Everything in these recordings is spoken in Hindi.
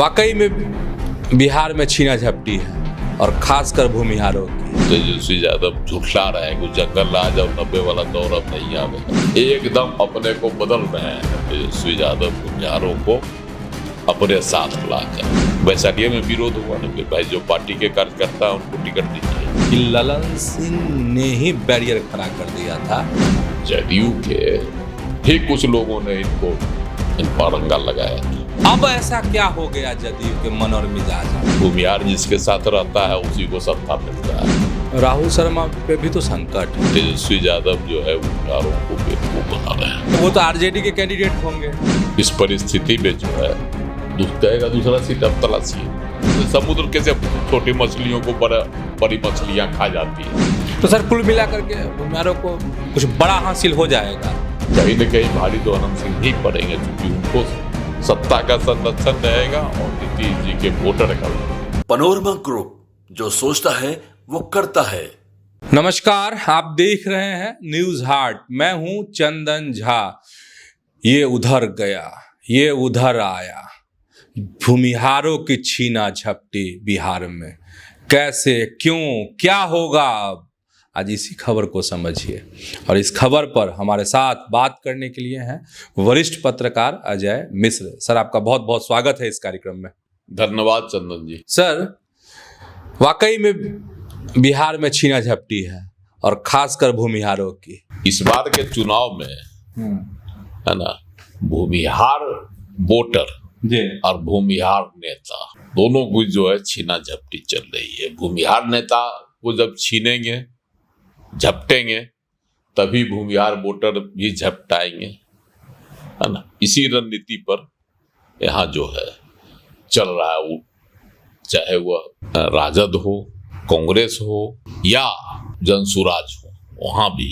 वाकई में बिहार में छीना झपटी है और खासकर भूमिहारों की। तेजस्वी यादव झुठला रहे हैं, जंगल राज और 90 वाला दौर अब नहीं आवेगा। एकदम अपने को बदल रहे हैं तेजस्वी यादव भूमिहारों को अपने साथ लाकर। वैशाली में विरोध हुआ ना कि भाई जो पार्टी के कार्यकर्ता है उनको टिकट दीजिए। ललन सिंह ने ही बैरियर खड़ा कर दिया था। जदयू के ही कुछ लोगों ने इनको इन पर रंगा लगाया था। अब ऐसा क्या हो गया जदयू के मन और मिजाज? भूमिहार जिसके साथ रहता है उसी को सत्ता मिलता है। राहुल शर्मा पे भी तो संकट है। तेजस्वी यादव जो है भूमिहारों को बेवकूफ बना रहे हैं। वो तो आरजेडी के कैंडिडेट होंगे। इस परिस्थिति में जो है कहेगा दूसरा सीट अब तलाशी है। समुद्र कैसे छोटी मछलियों को बड़ी मछलियां खा जाती है। तो सर कुल मिला करके भूमिहारों को कुछ बड़ा हासिल हो जाएगा। कहीं न कहीं भारी तो अनंत सिंह ही पड़ेंगे, क्योंकि उनको सत्ता का संरक्षण रहेगा और नीतीश जी के वोटर का। पैनोरमा ग्रुप, जो सोचता है वो करता है। नमस्कार, आप देख रहे हैं न्यूज हार्ट। मैं हूं चंदन झा। ये उधर गया, ये उधर आया। भूमिहारों की छीना झपटी बिहार में कैसे, क्यों, क्या होगा अब? आज इसी खबर को समझिए। और इस खबर पर हमारे साथ बात करने के लिए हैं वरिष्ठ पत्रकार अजय मिश्र। सर, आपका बहुत बहुत स्वागत है इस कार्यक्रम में। धन्यवाद चंदन जी। सर, वाकई में बिहार में छीना झपटी है और खासकर भूमिहारों की। इस बार के चुनाव में है ना, भूमिहार वोटर और भूमिहार नेता दोनों की जो है छीना झपटी चल रही है। भूमिहार नेता को जब छीनेंगे, झपटेंगे, तभी भूमिहार वोटर भी झपटाएंगे, है ना। इसी रणनीति पर यहाँ जो है चल रहा है। वो चाहे वह राजद हो, कांग्रेस हो या जनसुराज हो, वहां भी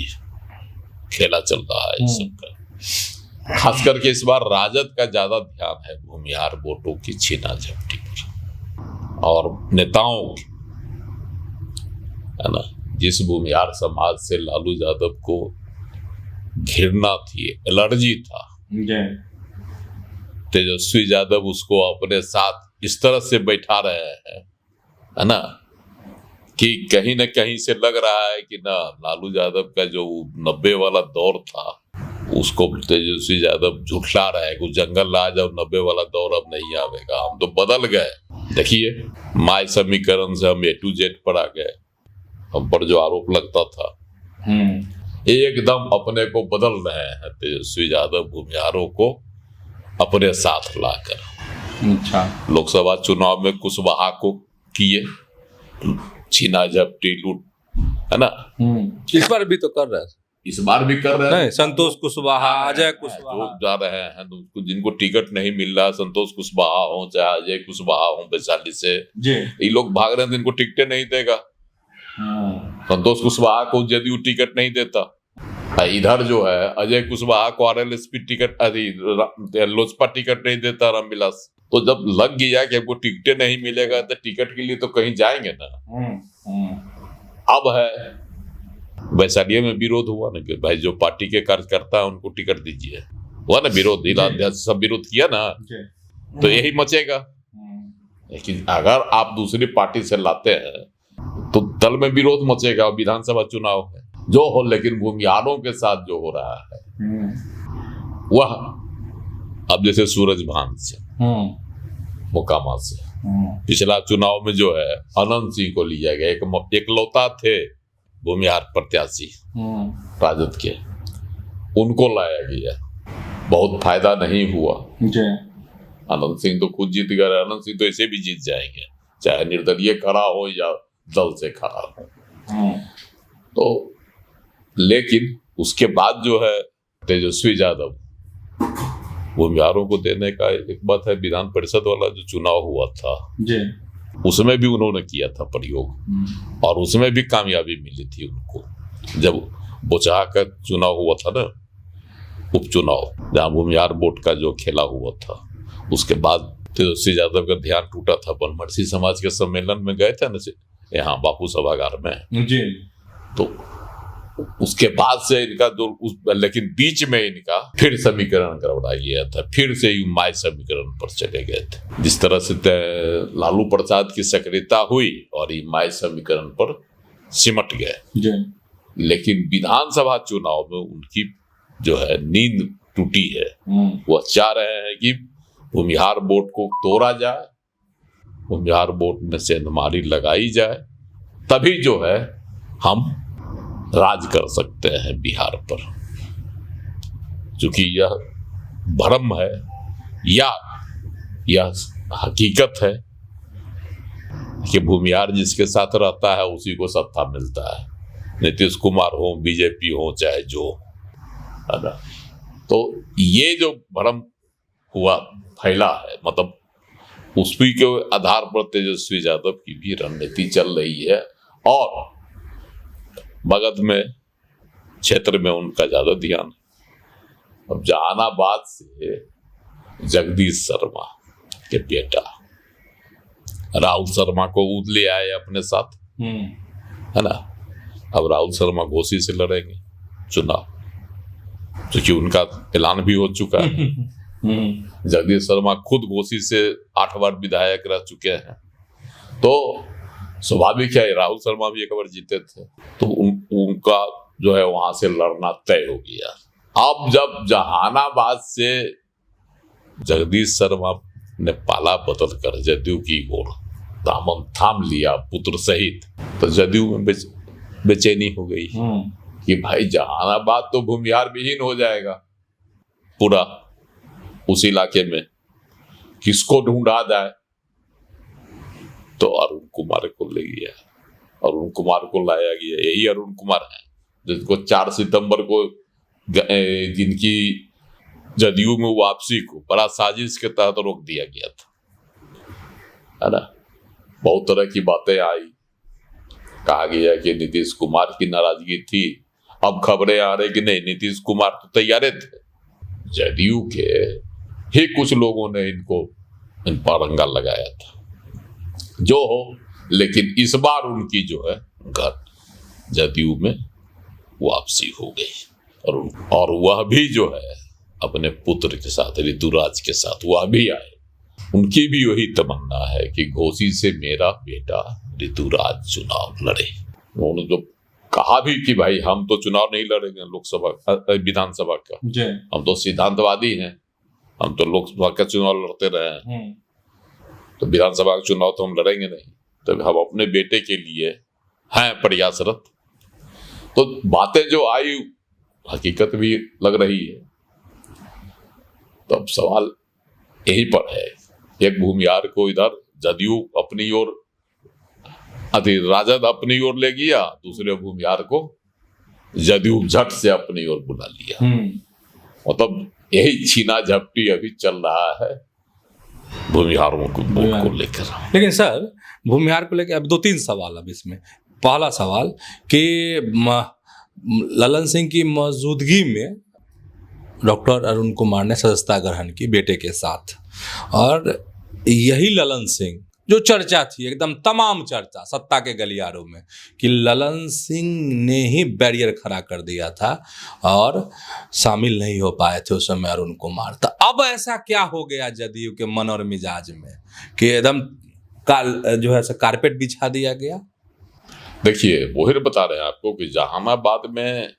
खेला चल रहा है इस सबका। खास करके इस बार राजद का ज्यादा ध्यान है भूमिहार वोटों की छीना झपटी पर और नेताओं की, है ना। जिस भूमिहार समाज से लालू यादव को घृणा थी, एलर्जी था, तेजस्वी यादव उसको अपने साथ इस तरह से बैठा रहे हैं, है ना, कि कहीं न कहीं से लग रहा है कि ना लालू यादव का जो 90 वाला दौर था उसको तेजस्वी यादव झुठला रहे हैं कि जंगल राज और 90 वाला दौर अब नहीं आवेगा, हम तो बदल गए। देखिए, माय समीकरण से हम A to Z पर आ गए। हम पर जो आरोप लगता था, एकदम अपने को बदल रहे हैं तेजस्वी यादव भूमिहारों को अपने साथ लाकर। अच्छा, लोकसभा चुनाव में कुशवाहा को किए छीना झपटी, लूट, है ना। इस बार भी तो कर रहे हैं। इस बार भी कर रहे हैं। संतोष कुशवाहा, अजय कुशवाहा जा रहे हैं तो जिनको टिकट नहीं मिल रहा, संतोष कुशवाहा हो चाहे अजय कुशवाहा हो वैशाली से, ये लोग भाग रहे हैं, जिनको टिकट नहीं देगा। संतोष कुशवाहा को जदयू टिकट नहीं देता, इधर जो है अजय कुशवाहा को RLSP टिकट, लोजपा टिकट नहीं देता रामविलास। तो जब लग गया कि हमको टिकट नहीं मिलेगा तो टिकट के लिए तो कहीं जाएंगे ना। अब है वैशाली में विरोध हुआ ना कि भाई जो पार्टी के कार्यकर्ता है उनको टिकट दीजिए। हुआ ना विरोध, सब विरोध किया ना, तो यही मचेगा। लेकिन अगर आप दूसरी पार्टी से लाते हैं तो दल में विरोध मचेगा। विधानसभा चुनाव है जो हो, लेकिन भूमिहारों के साथ जो हो रहा है वह अब जैसे सूरजभान से, मोकामा से पिछला चुनाव में जो है अनंत सिंह को लिया गया, एकलौता थे भूमिहार प्रत्याशी राजद के, उनको लाया गया। बहुत फायदा नहीं हुआ। अनंत सिंह तो खुद जीत गए। अनंत सिंह तो ऐसे भी जीत जाएंगे, चाहे निर्दलीय खड़ा हो या दल से खड़ा हो। तो लेकिन उसके बाद जो है तेजस्वी यादव भूमिहारों को देने का एक बात है। विधान परिषद वाला जो चुनाव हुआ था उसमें भी उन्होंने किया था प्रयोग और उसमें भी कामयाबी मिली थी उनको। जब बोचहा का चुनाव हुआ था ना, उपचुनाव, जहाँ भूमिहार वोट का जो खेला हुआ था, उसके बाद तेजस्वी यादव का ध्यान टूटा था। बनमर्सी समाज के सम्मेलन में गए थे ना यहाँ बापू सभागार में, तो उसके बाद से इनका लेकिन बीच में इनका फिर समीकरण गड़बड़ा गया था, फिर से माय समीकरण पर चले गए थे। जिस तरह से लालू प्रसाद की सक्रियता हुई और ये माय समीकरण पर सिमट गए, लेकिन विधानसभा चुनाव में उनकी जो है नींद टूटी है। वो चाह रहे हैं कि भूमिहार बोर्ड को तोड़ा जाए, भूमिहार बोर्ड में सेंधमारी लगाई जाए, तभी जो है हम राज कर सकते हैं बिहार पर। क्योंकि यह भ्रम है या यह हकीकत है कि भूमिहार जिसके साथ रहता है उसी को सत्ता मिलता है, नीतीश कुमार हो, बीजेपी हो, चाहे जो, है ना। तो ये जो भ्रम हुआ फैला है, मतलब उसी के आधार पर तेजस्वी यादव की भी रणनीति चल रही है और मगध में क्षेत्र में उनका ज्यादा ध्यान है। अब जहानाबाद से जगदीश शर्मा के बेटा राहुल शर्मा को ले आए अपने साथ, है ना। अब राहुल शर्मा घोसी से लड़ेंगे चुनाव, क्योंकि उनका ऐलान भी हो चुका है। जगदीश शर्मा खुद घोसी से 8 बार विधायक रह चुके हैं, तो स्वाभाविक है राहुल शर्मा भी एक बार जीते थे, तो उनका जो है वहां से लड़ना तय हो गया। अब जब जहानाबाद से जगदीश शर्मा ने पाला बदल कर जदयू की ओर दामन थाम लिया पुत्र सहित, तो जदयू में बेचैनी हो गई कि भाई जहानाबाद तो भूमिहार विहीन हो जाएगा पूरा, उस इलाके में किसको ढूंढा जाए। तो अरुण कुमार को ले गया, अरुण कुमार को लाया गया। यही अरुण कुमार है जिनको 4 सितंबर को जिनकी जदयू में वापसी को बड़ा साजिश के तहत रोक दिया गया था, है ना। बहुत तरह की बातें आई, कहा गया कि नीतीश कुमार की नाराजगी थी। अब खबरें आ रही कि नहीं, नीतीश कुमार तो तैयार थे, जदयू के ही कुछ लोगों ने इन पर रंगा लगाया था। जो हो, लेकिन इस बार उनकी जो है घर जदयू में वापसी हो गई और वह भी जो है अपने पुत्र के साथ, ऋतुराज के साथ वह भी आए। उनकी भी वही तमन्ना है कि घोसी से मेरा बेटा ऋतुराज चुनाव लड़े। उन्होंने तो कहा भी कि भाई हम तो चुनाव नहीं लड़ेंगे लोकसभा विधानसभा का, हम तो सिद्धांतवादी हैं, हम तो लोकसभा का चुनाव लड़ते रहे हैं, तो विधानसभा का चुनाव तो हम लड़ेंगे नहीं, तो हम अपने बेटे के लिए हैं प्रयासरत। तो बातें जो आई हकीकत भी लग रही है। तो अब सवाल यही पर है, एक भूमिहार को इधर जदयू अपनी ओर, राजद अपनी ओर ले गया, दूसरे भूमिहार को जदयू झट से अपनी ओर बुला लिया। मतलब यही छीना झपटी अभी चल रहा है भूमिहारों को लेकर। लेकिन सर भूमिहार को लेकर अब 2-3 सवाल अब इसमें। पहला सवाल कि ललन सिंह की मौजूदगी में डॉक्टर अरुण कुमार ने सदस्यता ग्रहण की बेटे के साथ, और यही ललन सिंह जो चर्चा थी एकदम तमाम चर्चा सत्ता के गलियारों में कि ललन सिंह ने ही बैरियर खड़ा कर दिया था और शामिल नहीं हो पाए थे उस समय अरुण कुमार। तो अब ऐसा क्या हो गया जदयू के मन और मिजाज में कि एकदम जो है कारपेट बिछा दिया गया? देखिए वही बता रहे हैं आपको कि जहानाबाद में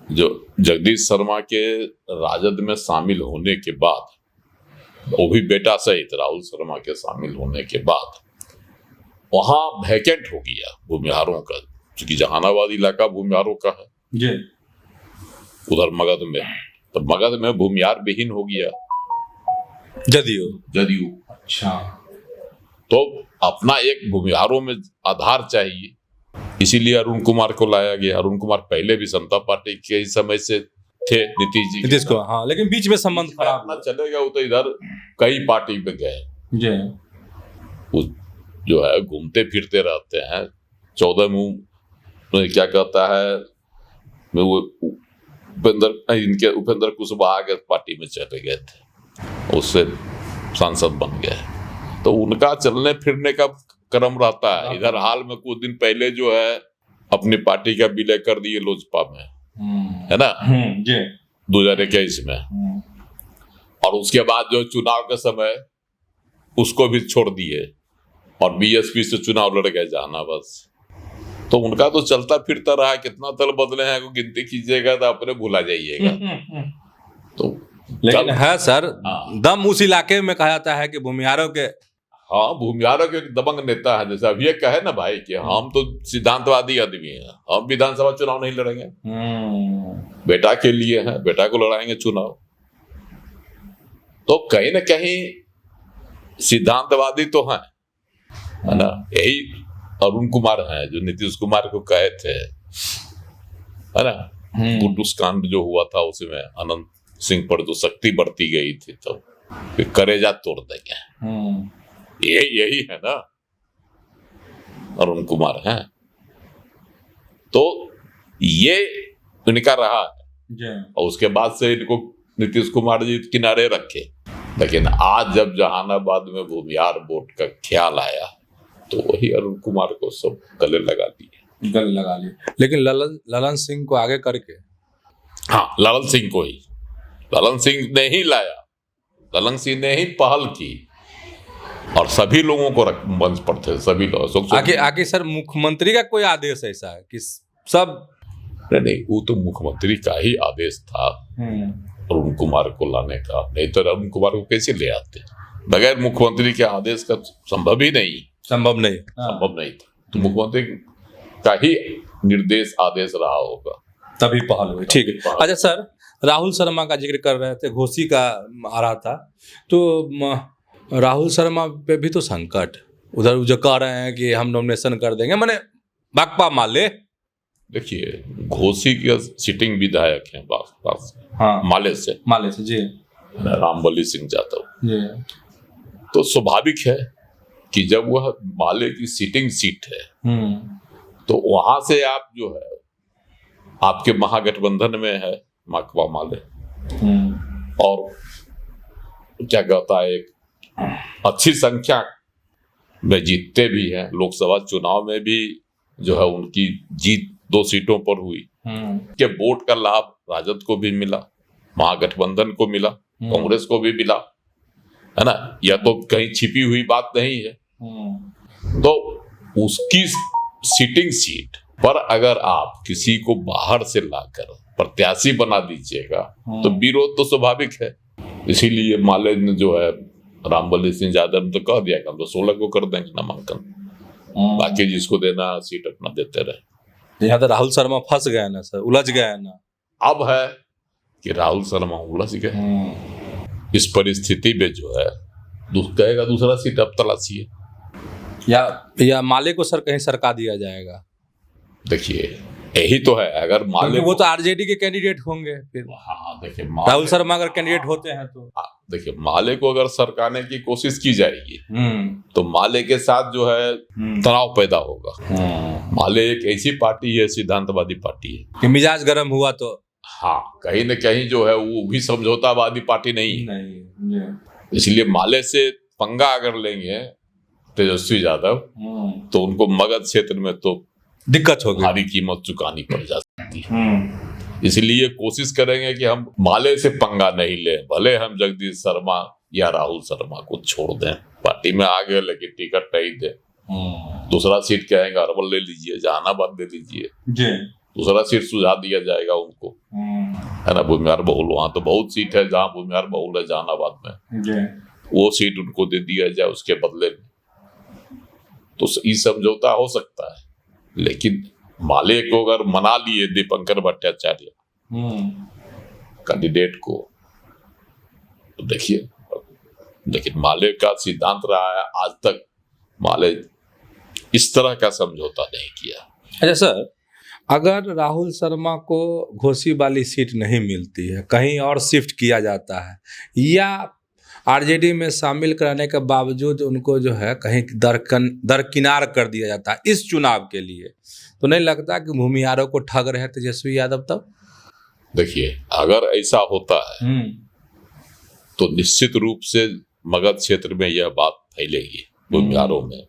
जो जगदीश शर्मा के राजद में शामिल होने के बाद, वो भी बेटा सहित राहुल शर्मा के शामिल होने के बाद, वहां वैकेंट हो गया भूमिहारों का, क्योंकि जहानाबाद इलाका भूमिहारों का है जी। उधर मगध में, तो मगध में भूमिहार विहीन हो गया जदयू। अच्छा, तो अपना एक भूमिहारों में आधार चाहिए, इसीलिए अरुण कुमार को लाया गया। अरुण कुमार पहले भी समता पार्टी के ही समय से थे नीतीश को, हाँ, लेकिन बीच में संबंध खराब ना चलेगा। वो तो इधर कई पार्टी पे गए, वो जो है घूमते फिरते रहते हैं। 14 में क्या कहता है, वो उपेंद्र कुशवाहा के पार्टी में चले गए थे, उससे सांसद बन गए। तो उनका चलने फिरने का क्रम रहता है। इधर हाल में कुछ दिन पहले जो है अपनी पार्टी का विलय कर दिए लोजपा में, है ना, जी 2021 में। और उसके बाद जो चुनाव के समय उसको भी छोड़ दिए और बीएसपी से चुनाव लड़ गए जाना बस। तो उनका तो चलता फिरता रहा, कितना दल बदले हैं, को गिनती कीजिएगा तो अपने भुला जाइएगा। तो लेकिन है सर, हाँ। दम उस इलाके में कहा जाता है कि भूमिहारों के, हाँ, भूमिहारों के एक दबंग नेता है। जैसे अभी ये कहे ना भाई कि हम तो सिद्धांतवादी आदमी हैं, हम विधानसभा चुनाव नहीं लड़ेंगे, बेटा के लिए है, बेटा को लड़ाएंगे चुनाव। तो कहीं ना कहीं सिद्धांतवादी तो हैं, है ना। यही अरुण कुमार हैं जो नीतीश कुमार को कहे थे, है ना, बुड्डूस कांड जो हुआ था उसमें अनंत सिंह पर जो शक्ति बढ़ती गई थी, तो करेजा तोड़ देंगे। यही है ना, अरुण कुमार हैं। तो ये इनका रहा है और उसके बाद से इनको नीतीश कुमार जी किनारे रखे। लेकिन आज जब जहानाबाद में भूमिहार वोट का ख्याल आया तो वही अरुण कुमार को सब गले लगा लिए। लेकिन ललन सिंह को आगे करके, हाँ, ललन सिंह को ही, ललन सिंह ने ही लाया, ललन सिंह ने ही पहल की और सभी लोगों को मंच पर थे, सभी लोग। आगे सर मुख्यमंत्री का कोई आदेश ऐसा है कि सब? नहीं, वो तो मुख्यमंत्री का ही आदेश था अरुण कुमार को लाने का, नहीं तो अरुण कुमार को कैसे ले आते? बगैर मुख्यमंत्री के आदेश का संभव नहीं था। तो मुख्यमंत्री का ही निर्देश आदेश रहा होगा, तभी पहल हुई। ठीक है। अच्छा सर, राहुल शर्मा का जिक्र कर रहे थे, घोसी का आ रहा था, तो राहुल शर्मा पे भी तो संकट, उधर जो कह रहे हैं कि हम नॉमिनेशन कर देंगे, माने भाकपा माले। देखिए, घोसी के सिटिंग विधायक हैं पास, हाँ, माले से जी, रामबली सिंह यादव जी। तो स्वाभाविक है कि जब वह माले की सिटिंग सीट है तो वहां से आप जो है, आपके महागठबंधन में है माकपा माले, और क्या कहता है, एक अच्छी संख्या में जीतते भी हैं। लोकसभा चुनाव में भी जो है उनकी जीत 2 सीटों पर हुई के वोट का लाभ राजद को भी मिला, महागठबंधन को मिला, कांग्रेस को भी मिला, है ना। यह तो कहीं छिपी हुई बात नहीं है। तो उसकी सिटिंग सीट पर अगर आप किसी को बाहर से लाकर प्रत्याशी बना दीजिएगा तो विरोध तो स्वाभाविक है। इसीलिए माले ने जो है, रामबली सिंह यादव ने तो कह दिया कि हम तो 16 को कर देंगे नामांकन, बाकी जिसको देना सीट अपना देते रहे। यहाँ तो राहुल शर्मा फंस गया ना सर, उलझ गया ना। अब है कि राहुल शर्मा उलझ गए। इस परिस्थिति में जो है कहेगा दूसरा सीट अब तलाशी है, या माले को सर कहीं सरका दिया जाएगा। देखिए, यही तो है। अगर माले, वो तो आरजेडी के कैंडिडेट होंगे फिर। हाँ, देखिए, राहुल शर्मा अगर कैंडिडेट होते हैं तो, देखिए, माले को अगर सरकाने की कोशिश की जाएगी तो माले के साथ जो है तनाव पैदा होगा। माले एक ऐसी पार्टी है, सिद्धांतवादी पार्टी है कि मिजाज गर्म हुआ तो, हाँ, कहीं न कहीं जो है वो भी समझौतावादी पार्टी नहीं। इसलिए माले से पंगा अगर लेंगे तेजस्वी यादव तो उनको मगध क्षेत्र में तो दिक्कत होगी, भारी कीमत चुकानी पड़ जा सकती है। इसलिए कोशिश करेंगे कि हम माले से पंगा नहीं ले, भले हम जगदीश शर्मा या राहुल शर्मा को छोड़ दें पार्टी में आ गए, लेकिन टिकट नहीं दे। दूसरा सीट कहेंगे अरवल ले लीजिए, जहानाबाद ले लीजिए, दूसरा सीट सुझा दिया जाएगा उनको, है ना। भूमिहार बहुल, वहां तो बहुत सीट है जहाँ भूमिहार बहुल है जहानाबाद में, वो सीट उनको दे दिया जाए उसके बदले में, तो ये समझौता हो सकता है। लेकिन माले को अगर मना लिए दीपंकर भट्टाचार्य कैंडिडेट को, तो देखिए, लेकिन माले का सिद्धांत रहा है आज तक, माले इस तरह का समझौता नहीं किया। अच्छा सर, अगर राहुल शर्मा को घोसी वाली सीट नहीं मिलती है, कहीं और शिफ्ट किया जाता है, या आरजेडी में शामिल कराने के बावजूद उनको जो है कहीं दरकिनार कर दिया जाता है इस चुनाव के लिए, तो नहीं लगता कि भूमिहारों को ठग रहे तेजस्वी यादव तब? देखिए, अगर ऐसा होता है तो निश्चित रूप से मगध क्षेत्र में यह बात फैलेगी भूमिहारों में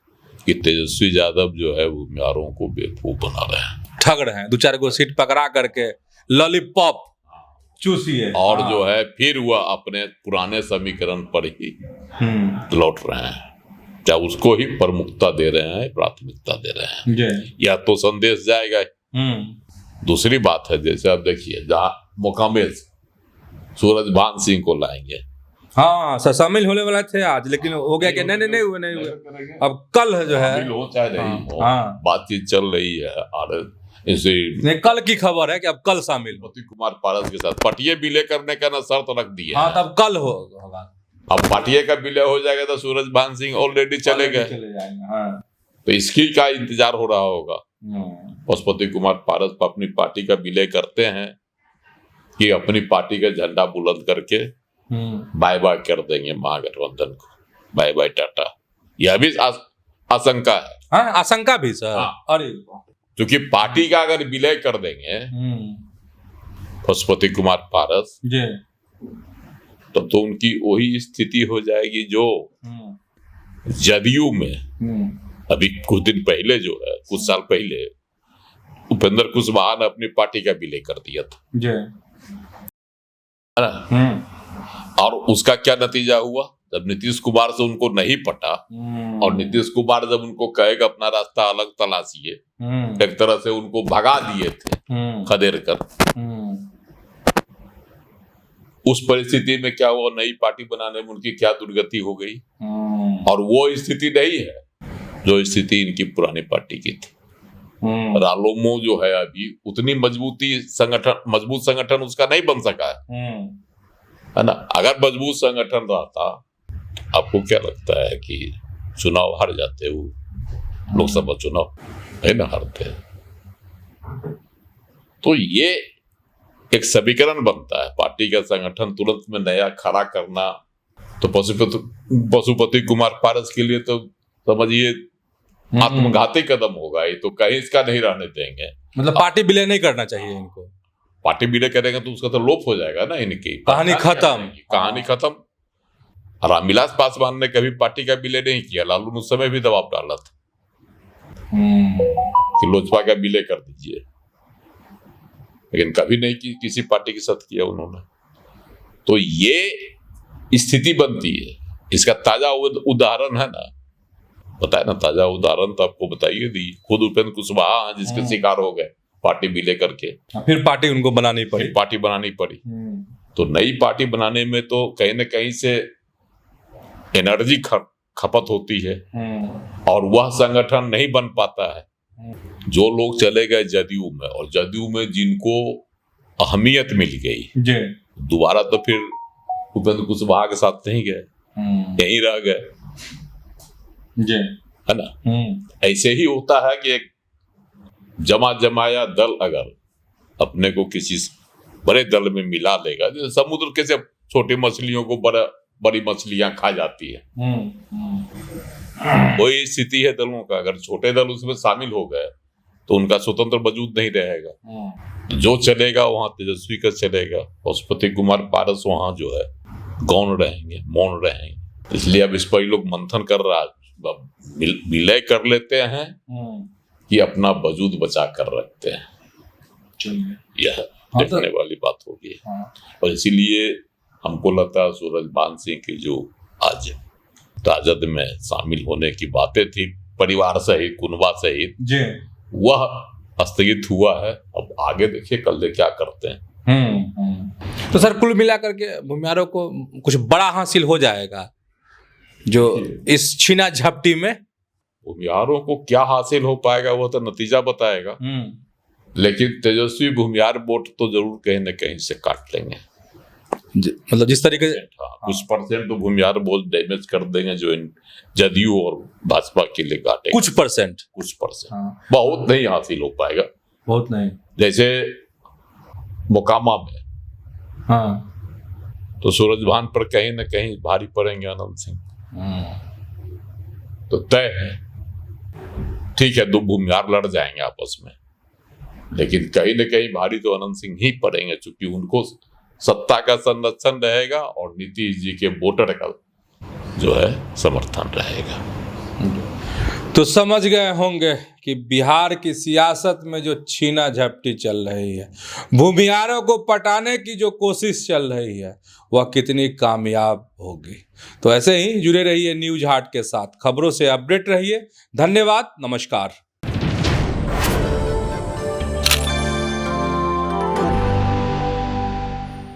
कि तेजस्वी यादव जो है भूमिहारों को बेवकूफ बना रहे हैं। ठग रहे हैं, 2-4 गो सीट पकड़ा करके लॉलीपॉप चूसिए और जो है फिर वह अपने पुराने समीकरण पर ही लौट रहे हैं, क्या उसको ही प्रमुखता दे रहे हैं, प्राथमिकता दे रहे हैं। या तो संदेश जाएगा। दूसरी बात है, जैसे आप देखिए जहाँ मोकामे सूरजभान सिंह को लाएंगे, हाँ शामिल होने वाला थे आज, लेकिन हो गया कि नहीं हुए। अब कल जो है शामिल हो चाहे नहीं हो, हाँ। बातचीत चल रही है। और इसे नहीं, कल की खबर है कि अब कल शामिल हो। पति कुमार पारस के साथ पटिये विलय करने का ना शर्त रख दिया हाँ, है। तब कल होगा। अब पटिये का विलय हो जाएगा तो सूरजभान सिंह ऑलरेडी चले गए, हाँ। तो इसकी का इंतजार हो रहा होगा। पशुपति कुमार पारस अपनी पार्टी का विलय करते हैं कि अपनी पार्टी का झंडा बुलंद करके बाय बाय कर देंगे महागठबंधन को, बाय बाय टाटा। यह भी आशंका है। हाँ, आशंका भी सर। हाँ। अरे क्योंकि पार्टी का अगर विलय कर देंगे पशुपति कुमार पारस तो उनकी वही स्थिति हो जाएगी जो जदयू में अभी कुछ दिन पहले जो है, कुछ साल पहले उपेंद्र कुशवाहा ने अपनी पार्टी का विलय कर दिया था, है ना। और उसका क्या नतीजा हुआ, जब नीतीश कुमार से उनको नहीं पटा और नीतीश कुमार जब उनको कहेगा अपना रास्ता अलग तलाशिए, एक तरह से उनको भगा दिए थे खदेड़ कर। उस परिस्थिति में क्या हुआ, नई पार्टी बनाने में उनकी क्या दुर्गति हो गई। और वो स्थिति नहीं है जो स्थिति इनकी पुरानी पार्टी की थी। रालोमो जो है अभी उतनी मजबूत संगठन उसका नहीं बन सका है ना। अगर मजबूत संगठन रहता, आपको क्या लगता है कि चुनाव हार जाते वो, लोकसभा चुनाव है ना, हारते। तो ये एक समीकरण बनता है पार्टी का संगठन तुरंत में नया खड़ा करना। तो पशुपति कुमार पारस के लिए तो समझिए आत्मघाती कदम होगा। ये तो कहीं इसका नहीं रहने देंगे। मतलब पार्टी विलय नहीं करना चाहिए इनको। पार्टी विलय करेंगे तो उसका तो लोप हो जाएगा ना, इनकी कहानी खत्म। रामविलास पासवान ने कभी पार्टी का विलय नहीं किया, लालू ने उस समय भी दबाव डाला था कि लोजपा का विलय कर दीजिए, लेकिन कभी नहीं की किसी पार्टी के साथ किया उन्होंने। तो ये स्थिति बनती है। इसका ताजा उदाहरण है ना, बताया ना, ताजा उदाहरण तो आपको बताइए दी, खुद उपेंद्र कुशवाहा जिसके शिकार हो गए पार्टी विलय करके, फिर पार्टी उनको बनानी पड़ी। तो नई पार्टी बनाने में तो कहीं न कहीं से एनर्जी खपत होती है और वह संगठन नहीं बन पाता है। जो लोग चले गए जदयू में, और जदयू में जिनको अहमियत मिल गई, दोबारा तो फिर उपेंद्र कुशवाहा के साथ नहीं गए, यहीं रह गए, है ना। ऐसे ही होता है कि एक जमाया दल अगर अपने को किसी बड़े दल में मिला लेगा, जैसे समुद्र कैसे छोटी मछलियों को बड़ी मछलियां खा जाती है, वही स्थिति है दलों का। अगर छोटे दल उसमें शामिल हो गए तो उनका स्वतंत्र वजूद नहीं रहेगा। तो जो चलेगा वहां तेजस्वी का चलेगा, पशुपति कुमार पारस वहां जो है गौण रहेंगे, मौन रहेंगे। इसलिए अब इस पर लोग मंथन कर रहा है, विलय कर लेते हैं कि अपना वजूद बचा कर रखते हैं। यह देखने वाली बात होगी। और इसीलिए हमको लगता है सूरजभान सिंह की जो आज राजद में शामिल होने की बातें थी परिवार सहित, कुनबा सहित, वह स्थगित हुआ है। अब आगे देखिए कल क्या करते हैं। तो सर कुल मिलाकर के भूमिहारों को कुछ बड़ा हासिल हो जाएगा जो इस छीना झपटी में। भूमिहारों को क्या हासिल हो पाएगा वो तो नतीजा बताएगा, लेकिन तेजस्वी भूमिहार वोट तो जरूर कहीं न कहीं से काट लेंगे। मतलब जिस तरीके से कुछ परसेंट तो भूमिहार वोट डैमेज कर देंगे जो जदयू और भाजपा के लिए काटेंगे। कुछ परसेंट बहुत नहीं हासिल हो पाएगा, बहुत नहीं। जैसे मोकामा में तो सूरजभान पर कहीं न कहीं भारी पड़ेंगे अनंत सिंह, तो तय है। ठीक है, दो भूमिहार लड़ जाएंगे आपस में, लेकिन कहीं न कहीं भारी तो अनंत सिंह ही पड़ेंगे, क्योंकि उनको सत्ता का संरक्षण रहेगा और नीतीश जी के वोटर का जो है समर्थन रहेगा। तो समझ गए होंगे कि बिहार की सियासत में जो छीना झपटी चल रही है, भूमिहारों को पटाने की जो कोशिश चल रही है, वह कितनी कामयाब होगी। तो ऐसे ही जुड़े रहिए न्यूज हाट के साथ, खबरों से अपडेट रहिए। धन्यवाद, नमस्कार।